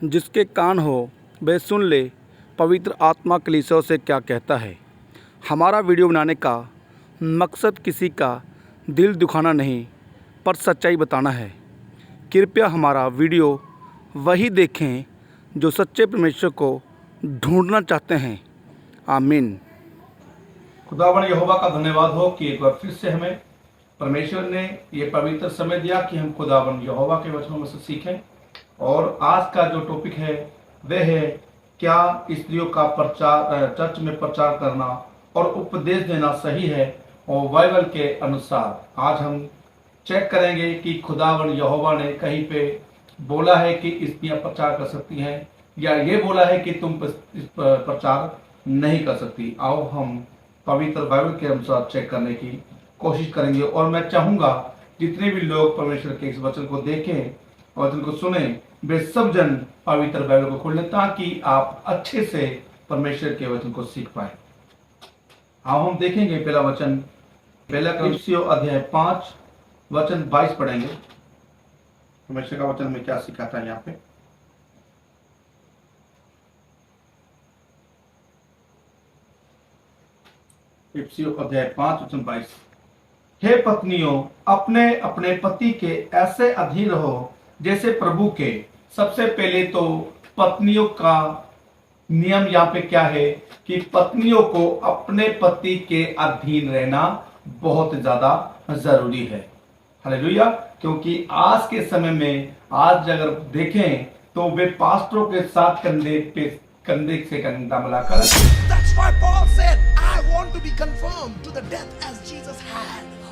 जिसके कान हो वह सुन ले, पवित्र आत्मा कलीसियाओं से क्या कहता है। हमारा वीडियो बनाने का मकसद किसी का दिल दुखाना नहीं, पर सच्चाई बताना है। कृपया हमारा वीडियो वही देखें जो सच्चे परमेश्वर को ढूंढना चाहते हैं। आमीन। खुदावन यहोवा का धन्यवाद हो कि एक बार फिर से हमें परमेश्वर ने ये पवित्र समय दिया कि हम खुदावन यहोवा के वचनों में से सीखें। और आज का जो टॉपिक है वह है क्या स्त्रियों का प्रचार, चर्च में प्रचार करना और उपदेश देना सही है और बाइबल के अनुसार। आज हम चेक करेंगे कि खुदावन यहोवा ने कहीं पे बोला है कि स्त्रियां प्रचार कर सकती हैं या ये बोला है कि तुम प्रचार नहीं कर सकती। आओ हम पवित्र बाइबल के अनुसार चेक करने की कोशिश करेंगे। और मैं चाहूंगा जितने भी लोग परमेश्वर के इस वचन को देखें, वचन को सुने, वे सब जन पवित्र बाइबल को खोल लें ताकि आप अच्छे से परमेश्वर के वचन को सीख पाए। आओ हम देखेंगे पहला वचन, पहला कुरिन्थियों अध्याय 5 वचन 22 पढ़ेंगे। परमेश्वर का वचन में क्या सिखाता है यहाँ पे। इफिसियों अध्याय 5 वचन 22। हे पत्नियों, अपने अपने पति के ऐसे अधीन रहो जैसे प्रभु के। सबसे पहले तो पत्नियों का नियम यहाँ पे क्या है कि पत्नियों को अपने पति के अधीन रहना बहुत ज्यादा जरूरी है। हालेलुया। क्योंकि आज के समय में आज अगर देखें तो वे पास्टरों के साथ कंधे से कंधा मिलाकर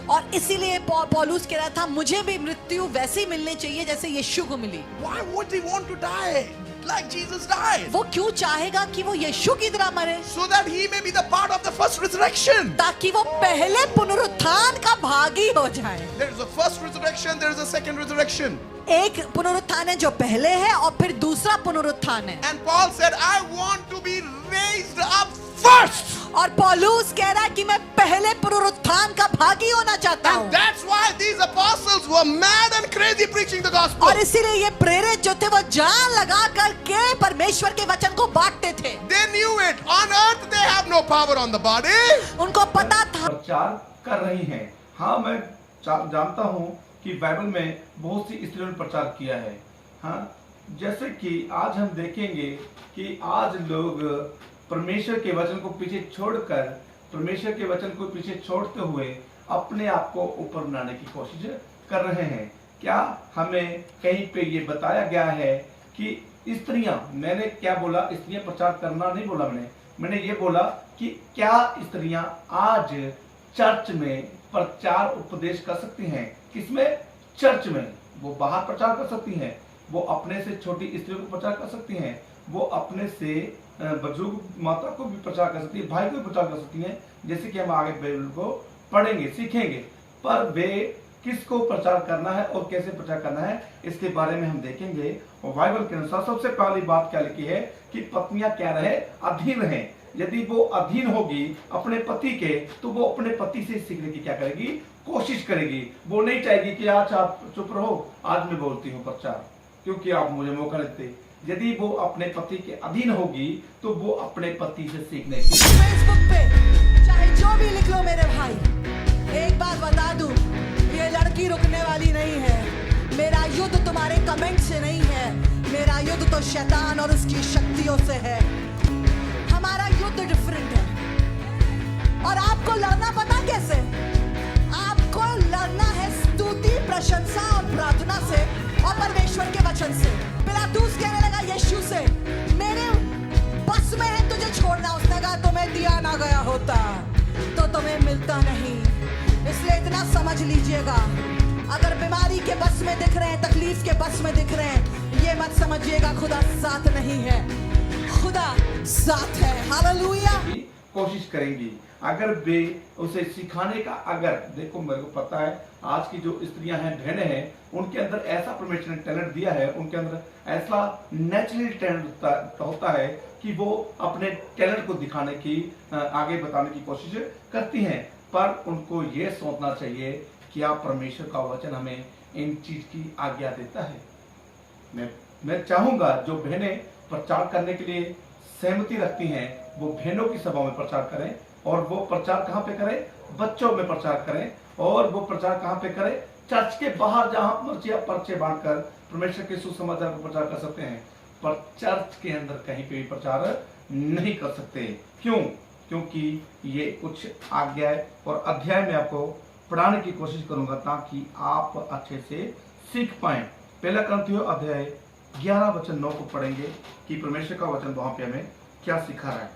और इसीलिए पौलुस कह रहा था मुझे भी मृत्यु वैसी मिलनी चाहिए जैसे यीशु को मिली। Why would he want to die like Jesus died? वो क्यों चाहेगा कि वो यीशु की तरह मरे? So that he may be the part of the first resurrection. ताकि वो पहले पुनरुत्थान का भागी हो जाए। There is a first resurrection, there is a second resurrection. एक पुनरुत्थान है जो पहले है और फिर दूसरा पुनरुत्थान है। And Paul said, I want to be raised up first. और पौलुस कह रहा है कि मैं पहले पुनरुत्थान का भागी होना चाहता हूँ। And that's why these apostles were mad and crazy preaching the gospel. और इसीलिए ये प्रेरित जो थे वो जान लगा करके परमेश्वर के वचन को बांटते थे। They knew it. On earth they have no power on the body. उनको पता था। प्रचार कर रही हैं। हाँ, मैं जानता हूँ कि बाइबल में बहुत सी स्त्रियों ने प्रचार किया है। हाँ, जैसे कि आज हम देखेंगे कि आज लोग परमेश्वर के वचन को पीछे छोड़कर, परमेश्वर के वचन को पीछे छोड़ते हुए अपने आप को ऊपर बनाने की कोशिश कर रहे हैं। क्या हमें कहीं पे ये बताया गया है कि स्त्रियां, मैंने क्या बोला, स्त्रियां प्रचार करना नहीं बोला, मैंने ये बोला कि क्या स्त्रियां आज चर्च में प्रचार उपदेश कर सकती हैं। किसमें? चर्च में। वो बाहर प्रचार कर सकती हैं, वो अपने से छोटी स्त्रियों को प्रचार कर सकती हैं, वो अपने से बुजुर्ग माता को भी प्रचार कर सकती है, भाई को भी प्रचार कर सकती हैं, जैसे कि हम आगे बाइबल को पढ़ेंगे, सीखेंगे। पर वे किसको प्रचार करना है और कैसे प्रचार करना है इसके बारे में हम देखेंगे। और बाइबल के अनुसार सबसे पहली बात क्या लिखी है कि पत्नियां क्या रहे? अधीन रहे। यदि वो अधीन होगी अपने पति के तो वो अपने पति से सीखने की क्या करेगी? कोशिश करेगी। वो नहीं चाहेगी कि आज आप चुप रहो, आज मैं बोलती हूँ प्रचार, क्योंकि आप मुझे मौका देते। यदि वो अपने पति के अधीन होगी तो वो अपने पति से सीखने की। फेसबुक पे चाहे जो भी लिख लो मेरे भाई, एक बात बता दूं, ये लड़की रुकने वाली नहीं है। मेरा युद्ध तुम्हारे कमेंट से नहीं है, मेरा युद्ध तो शैतान और उसकी शक्तियों से है। हमारा युद्ध डिफरेंट है। और आपको लड़ना पता कैसे? आपको लड़ना है स्तुति, प्रशंसा और प्रार्थना से और परमेश्वर के वचन से। पिलातुस कहने लगा यीशु से, मेरे बस में है तुझे छोड़ना। उसने कहा तुम्हें दिया ना गया होता तो तुम्हें मिलता नहीं। इसलिए इतना समझ लीजिएगा, अगर बीमारी के बस में दिख रहे हैं, तकलीफ के बस में दिख रहे हैं, ये मत समझिएगा खुदा साथ नहीं है, खुदा साथ है। हालेलुया। कोशिश करेंगी अगर वे उसे सिखाने का, अगर देखो मेरे को पता है आज की जो स्त्रियां हैं, बहनें हैं, उनके अंदर ऐसा परमेश्वर ने टैलेंट दिया है, उनके अंदर ऐसा नेचुरल टैलेंट होता है कि वो अपने टैलेंट को दिखाने की, आगे बताने की कोशिश करती हैं। पर उनको ये सोचना चाहिए कि आप परमेश्वर का वचन हमें इन चीज की आज्ञा देता है। मैं मैं चाहूंगा जो बहनें प्रचार करने के लिए सहमति रखती हैं वो बहनों की सभा में प्रचार करें, और वो प्रचार कहाँ पे करें? बच्चों में प्रचार करें। और वो प्रचार कहाँ पे करें? चर्च के बाहर, जहां पर्चे बांटकर परमेश्वर के सुसमाचार को प्रचार कर सकते हैं, पर चर्च के अंदर कहीं पे भी प्रचार नहीं कर सकते। क्यों? क्योंकि ये कुछ आज्ञाएं और अध्याय में आपको पढ़ाने की कोशिश करूंगा ताकि आप अच्छे से सीख पाएं। पहला कुरिन्थियों अध्याय 11 वचन 9 को पढ़ेंगे कि परमेश्वर का वचन वहां पे हमें क्या सिखा रहा है।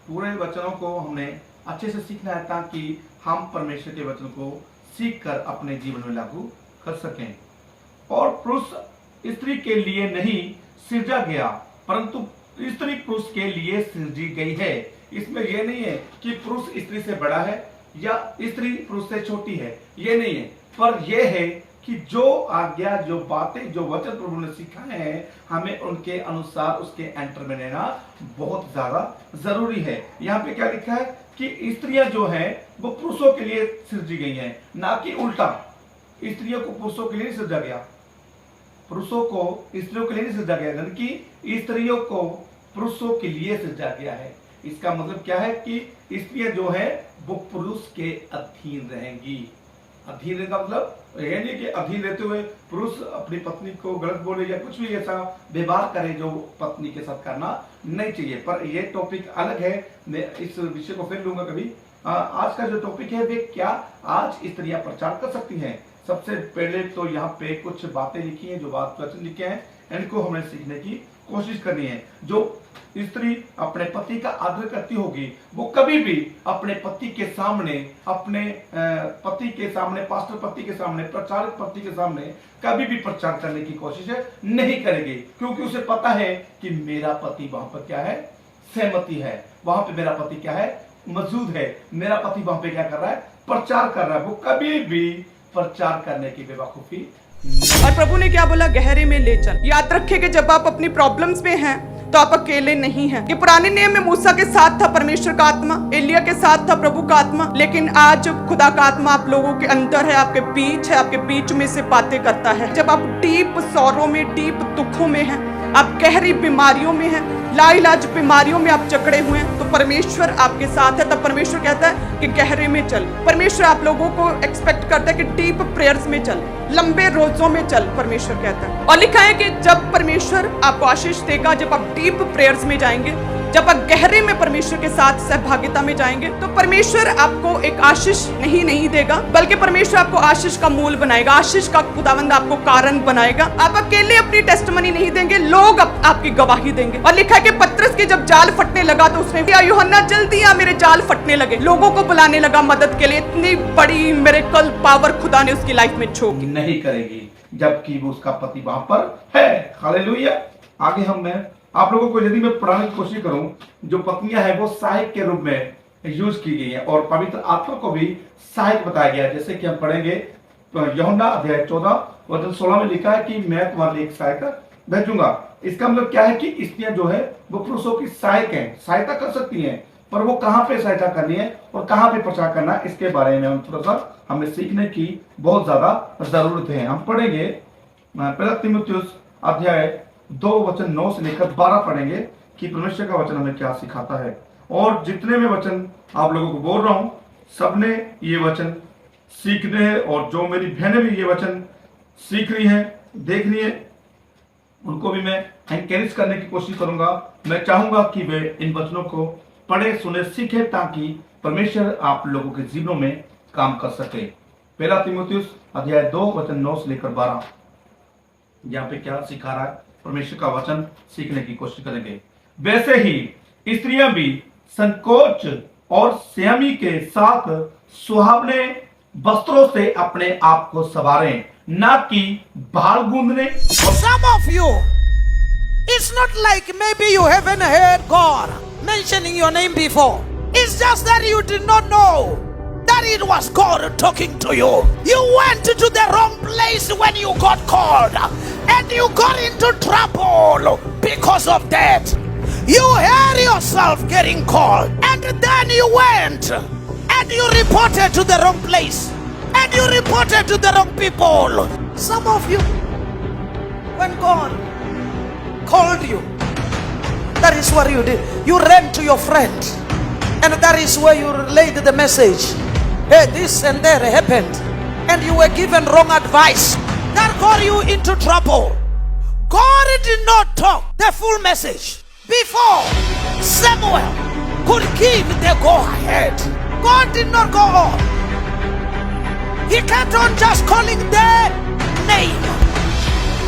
पूरे वचनों को हमने अच्छे से सीखना है ताकि हम परमेश्वर के वचन को सीखकर अपने जीवन में लागू कर सकें। और पुरुष स्त्री के लिए नहीं सृजा गया, परंतु स्त्री पुरुष के लिए सृजी गई है। इसमें यह नहीं है कि पुरुष स्त्री से बड़ा है या स्त्री पुरुष से छोटी है, ये नहीं है, पर यह है कि जो आज्ञा, जो बातें, जो वचन प्रभु ने सिखाए हैं, हमें उनके अनुसार उसके एंटर में लेना बहुत ज्यादा जरूरी है। यहाँ पे क्या लिखा है कि स्त्रियां जो हैं वो पुरुषों के लिए सृजी गई हैं, ना कि उल्टा। स्त्रियों को पुरुषों के लिए नहीं सृजा गया, पुरुषों को स्त्रियों के लिए नहीं सृजा गया, यानी कि स्त्रियों को पुरुषों के लिए सृजा गया है। इसका मतलब क्या है कि स्त्रियां जो है वो पुरुष के अधीन रहेंगी। अधीन रहने का मतलब यह नहीं कि अधीन रहते हुए पुरुष अपनी पत्नी को गलत बोले या कुछ भी ऐसा व्यवहार करे जो पत्नी के साथ करना नहीं चाहिए। पर यह टॉपिक अलग है, मैं इस विषय को फिर लूंगा कभी। आज का जो टॉपिक है वे क्या आज स्त्रियां प्रचार कर सकती हैं। सबसे पहले तो यहाँ पे कुछ बातें लिखी हैं, जो बात वचन लिखे हैं, इनको हमें सीखने की कोशिश करनी है। जो स्त्री अपने पति का आदर करती होगी वो कभी भी अपने पति के सामने, अपने पति के सामने, पास्टर पति के सामने, प्रचारक पति के सामने कभी भी प्रचार करने की कोशिश नहीं करेगी, क्योंकि उसे पता है कि मेरा पति वहां पर क्या है? सहमति है, वहां पे मेरा पति क्या है? मौजूद है। मेरा पति वहां पे क्या कर रहा है? प्रचार कर रहा है। वो कभी भी प्रचार करने की बेवकूफी। और प्रभु ने क्या बोला? गहरे में ले चल। याद रखिए कि जब आप अपनी प्रॉब्लम्स में हैं तो आप अकेले नहीं हैं। ये पुराने नियम में मूसा के साथ था परमेश्वर का आत्मा, एलिया के साथ था प्रभु का आत्मा, लेकिन आज खुदा का आत्मा आप लोगों के अंदर है, आपके बीच है, आपके बीच में से बातें करता है। जब आप डीप सौरों में, डीप दुखों में हैं, आप गहरी बीमारियों में हैं, लाइलाज बीमारियों में आप जकड़े हुए हैं, तो परमेश्वर आपके साथ है। तब परमेश्वर कहता है कि गहरे में चल। परमेश्वर आप लोगों को एक्सपेक्ट करता है कि डीप प्रेयर्स में चल, लंबे रोजों में चल, परमेश्वर कहता है। और लिखा है कि जब परमेश्वर आपको आशीष देगा, जब आप डीप प्रेयर्स में जाएंगे, जब आप गहरे में परमेश्वर के साथ सहभागिता में जाएंगे, तो परमेश्वर आपको एक आशीष नहीं देगा, बल्कि परमेश्वर आपको आशीष का मूल बनाएगा, आशीष का खुदावंद आपको कारण बनाएगा। आप अकेले अपनी टेस्टमनी नहीं देंगे, लोग आपकी गवाही देंगे। और लिखा है कि पतरस के जब जाल फटने लगा तो उसने कहा, यूहन्ना जल्दी आ, मेरे जाल फटने लगे। लोगों को बुलाने लगा मदद के लिए। इतनी बड़ी मिरेकल पावर खुदा ने उसकी लाइफ में छोड़ी नहीं करेगी, जबकि वो उसका पति वहां पर है। हालेलुया। आगे मैं आप लोगों को यदि मैं पढ़ाने की कोशिश करूं, जो पत्नियां हैं वो सहायक के रूप में यूज की गई है, और पवित्र आत्मा को भी सहायक बताया गया है। जैसे कि हम पढ़ेंगे यूहन्ना अध्याय 14 वचन 16 में लिखा है कि मैं तुम्हारे लिए एक सहायक भेजूंगा। इसका मतलब क्या है कि स्त्रियां जो है वो पुरुषों की सहायक हैं, सहायता कर सकती हैं, पर वो कहां पे सहायता करनी है और कहां पे प्रचार करना है, इसके बारे में हम थोड़ा सा हमें सीखने की बहुत ज्यादा जरूरत है। हम पढ़ेंगे पहला तीमुथियुस अध्याय 2 वचन 9 से लेकर 12 पढ़ेंगे कि परमेश्वर का वचन हमें क्या सिखाता है। और जितने में वचन आप लोगों को बोल रहा हूं, सबने ये वचन सीखने हैं, और जो मेरी बहनें भी ये वचन सीख रही हैं, देख रही हैं, उनको भी मैं एनकरेज करने की कोशिश करूंगा। मैं चाहूंगा कि वे इन वचनों को पढ़े, सुने, सीखे, ताकि परमेश्वर आप लोगों के जीवनों में काम कर सके। पहला तीमुथियुस अध्याय 2 वचन 9 से लेकर 12, यहाँ पे क्या सिखा रहा है? परमेश्वर का वचन सीखने की कोशिश करेंगे। वैसे ही स्त्रियां भी संकोच और संयमी के साथ सुहावने वस्त्रों से अपने आप को संवारें, ना कि बाल गूंदने। Some of you, it's not like maybe you haven't heard God mentioning your name before. It's just that you did not know that it was God talking to you. You went to the wrong place when you got called, and you got into trouble because of that. You heard yourself getting called, and then you went and you reported to the wrong place, and you reported to the wrong people. Some of you, When God called you, that is what you did. You ran to your friend, and that is where you relayed the message. Hey, this and that happened, and you were given wrong advice. That got you into trouble. God did not talk the full message before Samuel could give the go ahead. God did not go on. He kept on just calling their name.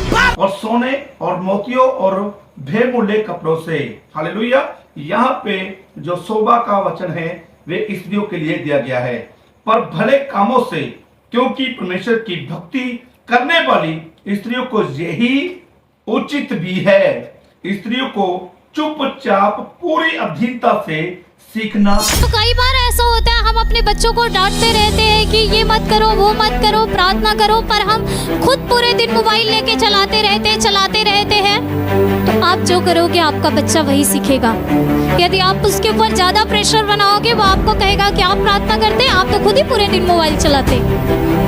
But और सोने और मोतियों और बेमूल्य कपड़ों से, hallelujah. यहाँ पे जो शोभा का वचन है वे स्त्रियों के लिए दिया गया है, पर भले कामों से, क्योंकि परमेश्वर की भक्ति करने वाली स्त्रियों को यही उचित भी है। स्त्रियों को चुपचाप पूरी अधीनता से सीखना। तो कई बार ऐसा होता है, हम अपने बच्चों को डांटते रहते हैं कि ये मत करो, वो मत करो, प्रार्थना करो, पर हम खुद पूरे दिन मोबाइल लेके चलाते रहते हैं। तो आप जो करोगे आपका बच्चा वही सीखेगा। यदि आप उसके ऊपर ज्यादा प्रेशर बनाओगे, वो आपको कहेगा कि आप प्रार्थना करते हैं, आप तो खुद ही पूरे दिन मोबाइल चलाते,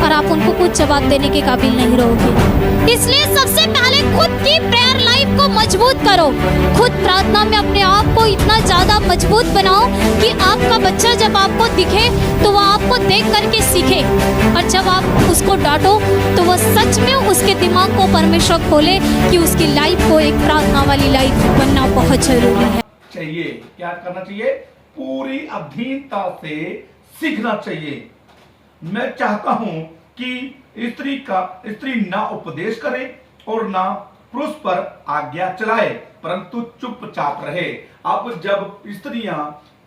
और आप उनको कुछ जवाब देने के काबिल नहीं रहोगे। इसलिए सबसे पहले खुद की प्रेयर लाइफ को मजबूत करो। खुद प्रार्थना में अपने आप को इतना ज्यादा मजबूत बनाओ कि आपका बच्चा जब आपको दिखे तो वो आपको देख करके सीखे, और जब आप उसको डांटो तो वो सच में उसके दिमाग को परमेश्वर खोले कि उसकी लाइफ को एक प्रार्थना वाली लाइफ बनना बहुत जरूरी है। चाहिए क्या करना चाहिए? पूरी अधीनता से सीखना चाहिए। मैं चाहता हूं कि स्त्री ना उपदेश करे और ना पुरुष पर आज्ञा चलाए, परंतु चुपचाप रहे। अब जब स्त्रियां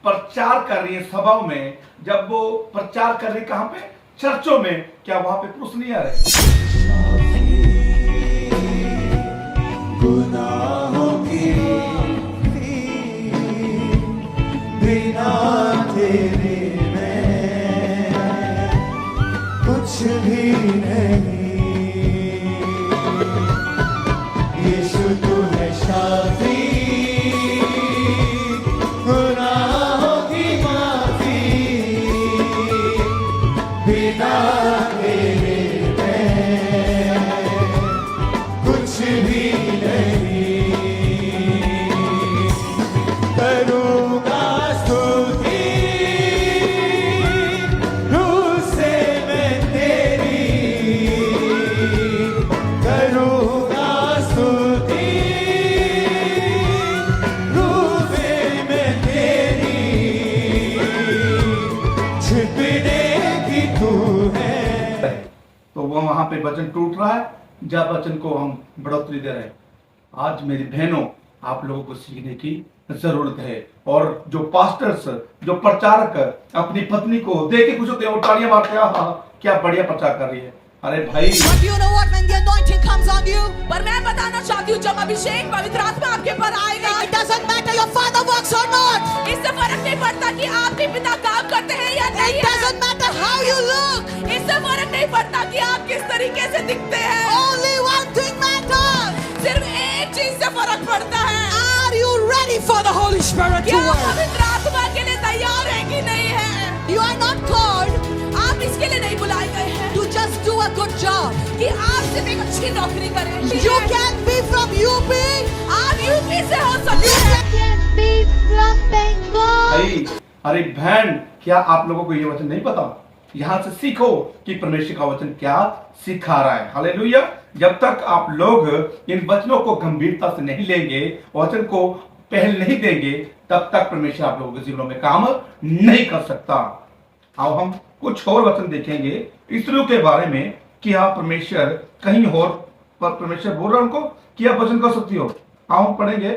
प्रचार कर रही है सभाओं में, जब वो प्रचार कर रही कहां पे? चर्चों में, क्या वहां पे पुरुष नहीं आ रहे? बिना तेरे मैं कुछ भी नहीं। यीशु तू है शाफी, गुनाहों की माफी। बिना तेरे मैं कुछ भी नहीं। करूँगा स्तुति रूह से मैं तेरी। करूँगा स्तुति रूह से मैं तेरी। छिपने की तू है। तो वो वहां पे वचन टूट रहा है, जब वचन को हम बढ़ोतरी दे रहे हैं। आज मेरी बहनों, आप लोगों को सीखने की जरूरत है। और जो पास्टर्स, जो प्रचारक अपनी पत्नी को देख के खुश होते हैं और तालियां मारते हैं, हाँ क्या बढ़िया प्रचार कर रही है। अरे भाई, But you know what? When the anointing comes on you, पर मैं बताना चाहती हूँ, जब अभिषेक पवित्र आत्मा आपके पर आएगा, it doesn't matter your father works or not. इससे फर्क नहीं पड़ता कि आपके पिता काम करते हैं या नहीं It doesn't matter how you look. इससे फर्क नहीं पड़ता कि आप किस तरीके से दिखते हैं। Only one thing matters. सिर्फ एक चीज से फर्क पड़ता है, Are you ready for the Holy Spirit to क्या work? पवित्र आत्मा के लिए तैयार है कि नहीं है। You are not called आप इसके लिए नहीं बुलाए गए हैं to just do a good job. कि आप सिर्फ एक अच्छी नौकरी करें। You can be from UP. आप यूपी से हो सकते हैं। भाई, अरे बहन, क्या आप लोगों को ये वचन नहीं पता? यहाँ से सीखो कि परमेश्वर का वचन क्या सिखा रहा है। हालेलुया। जब तक आप लोग इन वचनों को गंभीरता से नहीं लेंगे, वचन को पहल नहीं देंगे, तब तक परमेश्वर आप लोगों के जीवनों में काम नहीं कर सकता। अब हम कुछ और वचन देखेंगे स्त्रियों के बारे में कि आप परमेश्वर कहीं और पर परमेश्वर बोल रहा है उनको कि आप वचन कर सकती हो। आओ हम पढ़ेंगे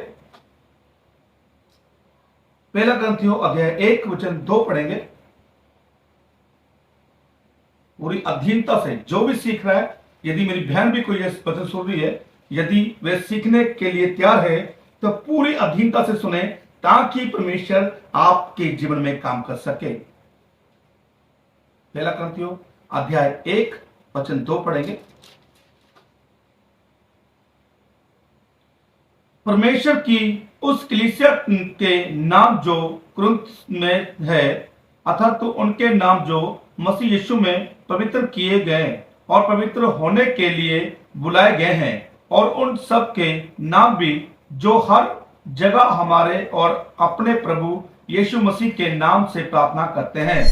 पहला ग्रंथियों अध्याय 1 वचन 2 पढ़ेंगे। पूरी अधीनता से जो भी सीख रहा है, यदि मेरी बहन भी कोई वचन सुन रही है, यदि वे सीखने के लिए तैयार है, तो पूरी अधीनता से सुने ताकि परमेश्वर आपके जीवन में काम कर सके। पहला ग्रंथियों अध्याय 1 वचन 2 पढ़ेंगे। परमेश्वर की उस कलीसिया के नाम जो कुरिन्थ में है, अर्थात तो उनके नाम जो मसीह यीशु में पवित्र किए गए और पवित्र होने के लिए बुलाए गए हैं, और उन सब के नाम भी जो हर जगह हमारे और अपने प्रभु यीशु मसीह के नाम से प्रार्थना करते हैं।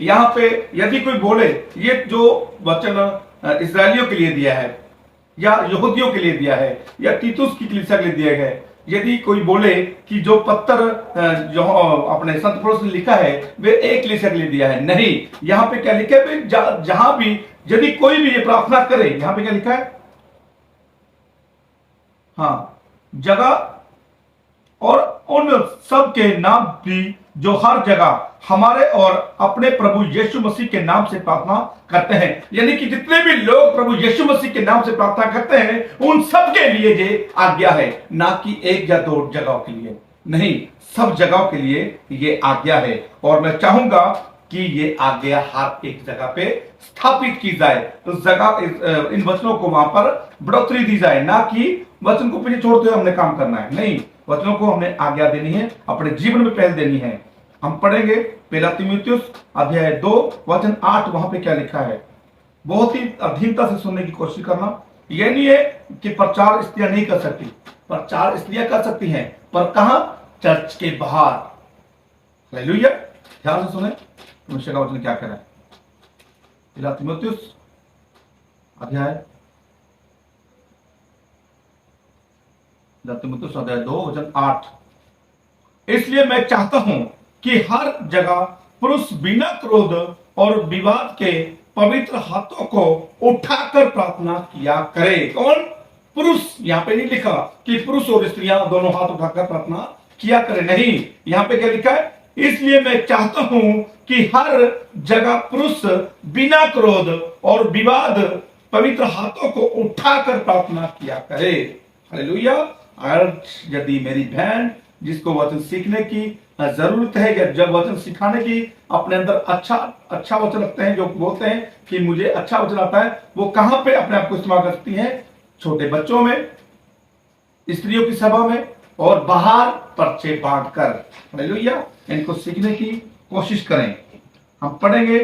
यहाँ पे यदि कोई बोले, ये जो वचन इस्राएलियों के लिए दिया है या यहूदियों के लिए दिया है या तीतुस की कलीसिया के लिए दिया है, यदि कोई बोले कि जो पत्र जो अपने संत पौलुस ने लिखा है वे एक कलीसिया के लिए दिया है, नहीं, यहाँ पे क्या लिखा है? जहां भी यदि कोई भी ये प्रार्थना करे, यहाँ पे क्या लिखा है? हाँ, जगह और उन सब के नाम भी जो हर जगह हमारे और अपने प्रभु यीशु मसीह के नाम से प्रार्थना करते हैं। यानी कि जितने भी लोग प्रभु यीशु मसीह के नाम से प्रार्थना करते हैं उन सब के लिए ये आज्ञा है, ना कि एक या दो जगहों के लिए, नहीं, सब जगहों के लिए ये आज्ञा है। और मैं चाहूंगा कि ये आज्ञा हर एक जगह पे स्थापित की जाए, तो जगह इन वचनों को वहां पर बढ़ोतरी दी जाए, ना कि वचन को पीछे छोड़ते हुए हमने काम करना है, नहीं, वचनों को हमने आज्ञा देनी है, अपने जीवन में पहल देनी है। हम पढ़ेंगे पहला तीमुथियुस अध्याय 2 वचन 8, वहां पे क्या लिखा है। बहुत ही अधीनता से सुनने की कोशिश करना। यह नहीं है कि प्रचार स्त्रियां नहीं कर सकती, प्रचार स्त्रियां कर सकती हैं, पर कहां? चर्च के बाहर। हालेलुया, ध्यान से सुने मनुष्य का वचन क्या कह रहा है। पहला तीमुथियुस अध्याय 2 वचन 8। इसलिए मैं चाहता हूं कि हर जगह पुरुष बिना क्रोध और विवाद के पवित्र हाथों को उठाकर प्रार्थना किया करे। कौन? पुरुष। यहां पे नहीं लिखा कि पुरुष और स्त्रियां दोनों हाथ उठाकर प्रार्थना किया करे, नहीं, यहां पे क्या लिखा है? इसलिए मैं चाहता हूं कि हर जगह पुरुष बिना क्रोध और विवाद पवित्र हाथों को उठाकर प्रार्थना किया करे। हालेलुया। आज यदि मेरी बहन जिसको वचन सीखने की जरूरत है या जब वचन सिखाने की अपने अंदर अच्छा वचन रखते हैं, जो बोलते हैं कि मुझे अच्छा वचन आता है, वो कहां पे अपने आप को इस्तेमाल कर सकती हैं? छोटे बच्चों में, स्त्रियों की सभा में और बाहर पर्चे बांटकर। हालेलुया। इनको सीखने की कोशिश करें। हम पढ़ेंगे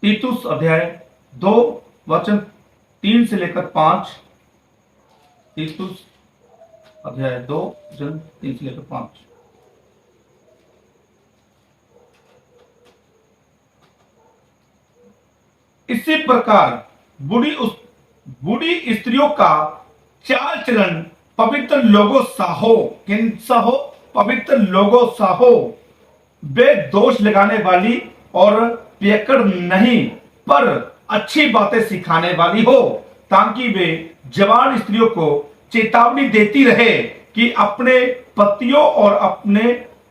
तीतुस अध्याय 2 वचन 3 से लेकर 5। तीतुस अध्याय 2 वचन 3 से लेकर 5। इसी प्रकार बूढ़ी स्त्रियों का चाल चलन पवित्र लोगों सा हो। किन सा हो? पवित्र लोगों सा हो, वे दोष लगाने वाली और पियक्कड़ नहीं, पर अच्छी बातें सिखाने वाली हो, ताकि वे जवान स्त्रियों को चेतावनी देती रहे कि अपने पतियों और अपने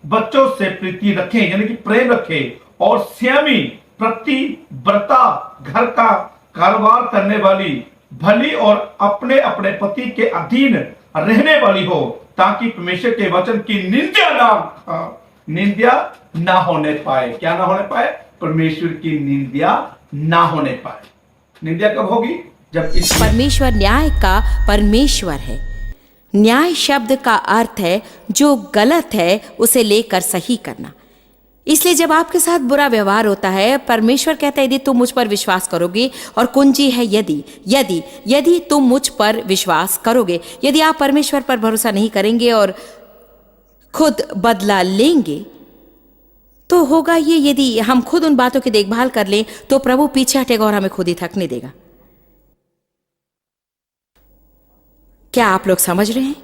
बच्चों से प्रीति रखें, यानी कि प्रेम रखें, और स्यामी प्रतिव्रता घर का कारोबार करने वाली, भली और अपने अपने पति के अधीन रहने वाली हो, ताकि परमेश्वर के वचन की निंदा ना होने पाए। क्या ना होने पाए? परमेश्वर की निंदा ना होने पाए। निंदा कब होगी? जब परमेश्वर न्याय का परमेश्वर है। न्याय शब्द का अर्थ है जो गलत है उसे लेकर सही करना। इसलिए जब आपके साथ बुरा व्यवहार होता है, परमेश्वर कहता है यदि तुम मुझ पर विश्वास करोगे, और कुंजी है यदि तुम मुझ पर विश्वास करोगे। यदि आप परमेश्वर पर भरोसा नहीं करेंगे और खुद बदला लेंगे तो होगा ये, यदि हम खुद उन बातों की देखभाल कर लें तो प्रभु पीछे हटेगा और हमें खुद ही थकने देगा। क्या आप लोग समझ रहे हैं?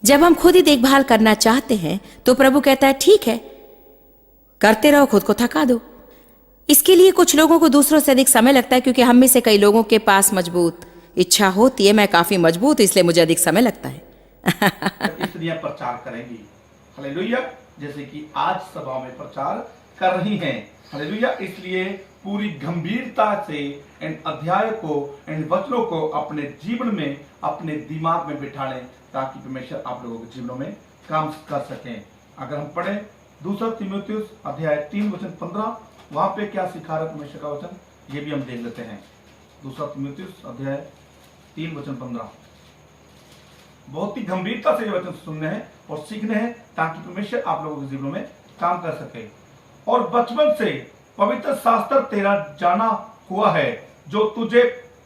जब हम खुद ही देखभाल करना चाहते हैं तो प्रभु कहता है ठीक है, करते रहो, खुद को थका दो। इसके लिए कुछ लोगों को दूसरों से अधिक समय लगता है, क्योंकि हम में से कई लोगों के पास मजबूत इच्छा होती है। मैं काफी मजबूत, इसलिए मुझे अधिक समय लगता है। स्त्रियां प्रचार करेंगी। हालेलुया, जैसे कि आज सभा में प्रचार कर रही हैं। हालेलुया, इसलिए पूरी गंभीरता से इन अध्याय को, इन वचनों को अपने जीवन में, अपने दिमाग में बिठा लें, ताकि परमेश्वर आप लोगों के जीवनों में काम कर सकें। अगर हम पढ़ें 2 तीमुथियुस अध्याय 3 वचन 15, वहां पे क्या सिखा रहा है परमेश्वर का वचन, ये भी हम देख लेते हैं। 2 तीमुथियुस अध्याय 3 वचन 15। बहुत ही गंभीरता से ये वचन सुनने हैं और सीखने हैं, ताकि परमेश्वर आप लोगों के जीवनों में काम कर सके। और बचपन से पवित्र शास्त्र तेरा जाना हुआ है, जो तुझे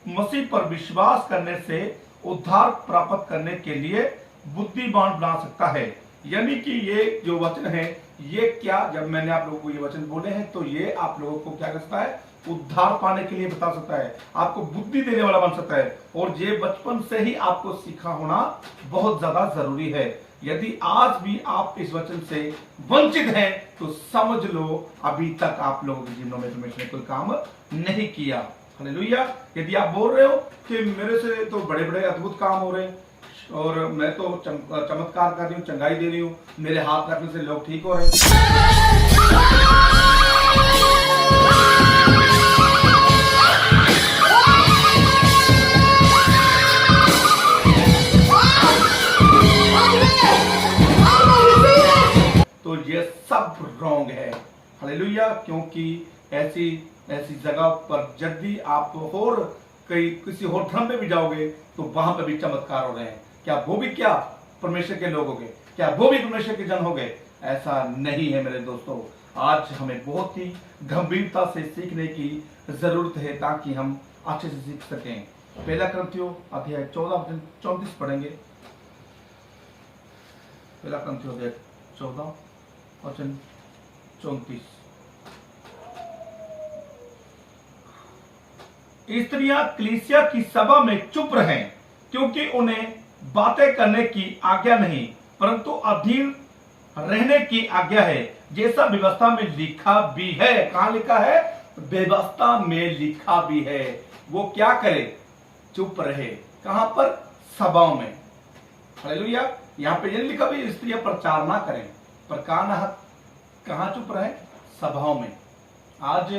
मसीह पर विश्वास करने से उद्धार प्राप्त करने के लिए बुद्धिमान बना सकता है। यानी कि ये जो वचन है, ये क्या, जब मैंने आप लोगों को ये वचन बोले हैं, तो ये आप लोगों को क्या कर सकता है, उद्धार पाने के लिए बता सकता है, आपको बुद्धि देने वाला बन सकता है। और ये बचपन से ही आपको सीखा होना बहुत ज्यादा जरूरी है। यदि आज भी आप इस वचन से वंचित हैं, तो समझ लो अभी तक आप लोगों के जीवनों में परमेश्वर ने कोई काम नहीं किया। हालेलुया। यदि आप बोल रहे हो कि मेरे से तो बड़े बड़े अद्भुत काम हो रहे हैं और मैं तो चमत्कार कर रही हूँ, चंगाई दे रही हूँ, मेरे हाथ रखने से लोग ठीक हो रहे हैं, तो ये सब रॉन्ग है। हालेलुया। क्योंकि ऐसी जगह पर यदि आप और किसी और धर्म में भी जाओगे, तो वहां पर भी चमत्कार हो रहे हैं। क्या वो भी क्या परमेश्वर के लोग हो गए? क्या वो भी परमेश्वर के जन हो गए? ऐसा नहीं है मेरे दोस्तों। आज हमें बहुत ही गंभीरता से सीखने की जरूरत है, ताकि हम अच्छे से सीख सकें। पहला कुरिन्थियों अध्याय 14 वचन 34 पढ़ेंगे। पहला कुरिन्थियों अध्याय 14 वचन 34। स्त्रियां कलीसिया की सभा में चुप रहें, क्योंकि उन्हें बातें करने की आज्ञा नहीं, परंतु अधीन रहने की आज्ञा है, जैसा व्यवस्था में लिखा भी है। कहां लिखा है? व्यवस्था में लिखा भी है। वो क्या करे? चुप रहे। कहां पर? सभाओं में। हालेलुया। यहां पे ये लिखा भी स्त्रियां प्रचार ना करें, पर कहां चुप रहे? सभाओं में। आज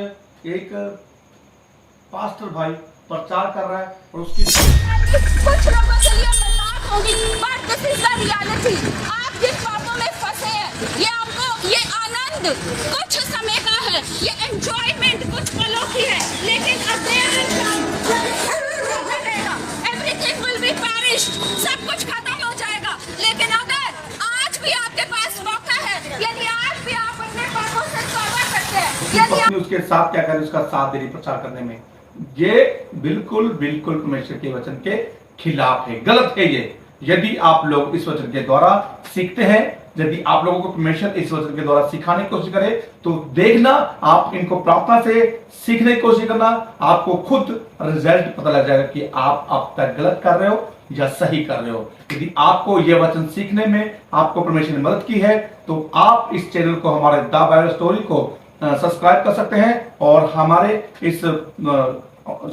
एक पास्टर भाई प्रचार कर रहा है और उसकी कुछ लोगों के लिए मजाक होगी, but this is the reality। आप जिस बातों में फंसे हैं, ये आपको, ये आनंद कुछ समय का है, ये एंजॉयमेंट कुछ पलों की है, लेकिन एवरीथिंग विल बी पेरिश्ड, सब कुछ खत्म हो जाएगा। लेकिन अगर आज भी आपके पास मौका है, यदि आज भी आप अपने पापों से तौबा करते हैं, यदि उसके साथ क्या करें, उसका साथ दे रही प्रचार करने में, ये बिल्कुल परमेश्वर के वचन के खिलाफ है, गलत है ये। यदि आप लोग इस वचन के द्वारा सीखते हैं, यदि आप लोगों को परमेश्वर इस वचन के द्वारा सिखाने की कोशिश करे, तो देखना, आप इनको प्रार्थना से सीखने की कोशिश करना, आपको खुद रिजल्ट पता लग जाएगा कि आप अब तक गलत कर रहे हो या सही कर रहे हो। यदि आपको यह वचन सीखने में आपको परमेश्वर ने मदद की है, तो आप इस चैनल को, हमारे द बाइबल स्टोरी को सब्सक्राइब कर सकते हैं और हमारे इस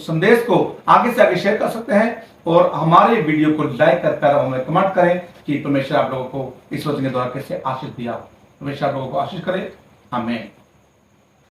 संदेश को आगे से आगे शेयर कर सकते हैं, और हमारे वीडियो को लाइक कर हमें कमेंट करें कि परमेश्वर आप लोगों को इस वचन के द्वारा कैसे आशीष दिया। परमेश्वर आप लोगों को आशीष करे। आमीन।